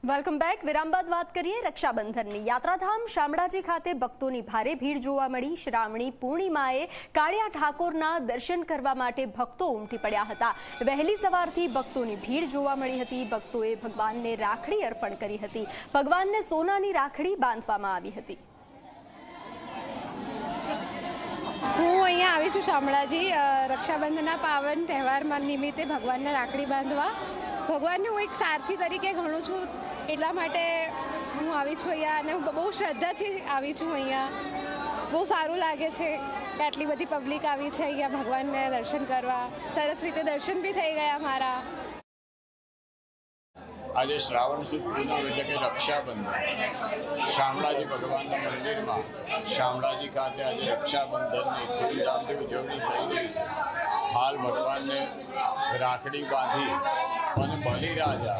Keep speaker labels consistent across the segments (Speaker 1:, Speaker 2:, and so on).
Speaker 1: Welcome back. વિરામ બાદ વાત કરીએ રક્ષાબંધનની। યાત્રાધામ શામળાજી ખાતે ભક્તોની ભારે ભીડ જોવા મળી। શ્રાવણી પૂર્ણિમાએ કાળિયા ઠાકોરના દર્શન કરવા માટે ભક્તો ઉમટી પડ્યા હતા। વહેલી સવારથી ભક્તોની ભીડ જોવા મળી હતી। ભક્તોએ ભગવાનને રાખડી અર્પણ કરી હતી। ભગવાનને સોનાની રાખડી બાંધવામાં આવી હતી।
Speaker 2: હું અહીંયા આવી છું શામળાજી રક્ષાબંધનના પાવન તહેવાર નિમિત્તે ભગવાનને રાખડી બાંધવા। ભગવાનને હું એક સારથી તરીકે ગણું છું, એટલા માટે હું આવી છું અહીંયા અને હું બહુ શ્રદ્ધાથી આવી છું। અહીંયા બહુ સારું લાગે છે કે આટલી બધી પબ્લિક આવી છે અહીંયા ભગવાનને દર્શન કરવા। સરસ રીતે દર્શન બી થઈ ગયા મારા।
Speaker 3: આજે શ્રાવણ સુદ પૂનમ એટલે કે રક્ષાબંધન શામળાજી ભગવાનના મંદિરમાં શામળાજી ખાતે આજે રક્ષાબંધનની ધૂમધામથી ઉજવણી થઈ રહી છે। હાલ ભગવાનને રાખડી બાંધી અને બલિરાજા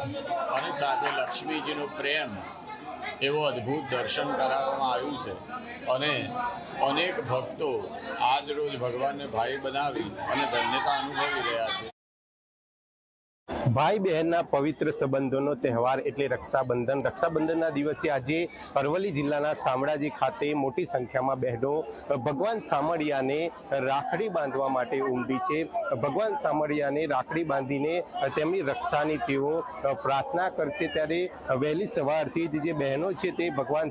Speaker 3: અને સાથે લક્ષ્મીજીનો પ્રેમ એવો અદ્ભુત દર્શન કરાવવામાં આવ્યું છે અને અનેક ભક્તો આજ રોજ ભગવાનને ભાઈ બનાવી અને ધન્યતા અનુભવી રહ્યા છે।
Speaker 4: ભાઈ બહેનના પવિત્ર સંબંધોનો તહેવાર એટલે રક્ષાબંધન। રક્ષાબંધનના દિવસે આજે અરવલ્લી જિલ્લાના શામળાજી ખાતે મોટી સંખ્યામાં બહેનો ભગવાન શામળિયાને રાખડી બાંધવા માટે ઉમટી છે। ભગવાન શામળિયાને રાખડી બાંધીને તેમની રક્ષાની તેઓ પ્રાર્થના કરશે। ત્યારે વહેલી સવારથી જ જે બહેનો છે તે ભગવાન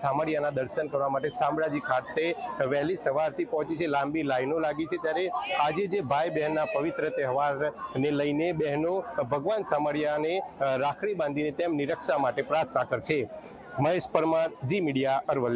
Speaker 4: શામળિયાના દર્શન કરવા માટે શામળાજી ખાતે વહેલી સવારથી પહોંચી છે। લાંબી લાઈનો લાગી છે। ત્યારે આજે જે ભાઈ બહેનના પવિત્ર તહેવાર ને લઈને બહેનો ભગવાન શામળિયાને રાખડી બાંધીને તેમની રક્ષા માટે પ્રાર્થના કરશે। મહેશ પરમાર, જી મીડિયા, અરવલ્લી।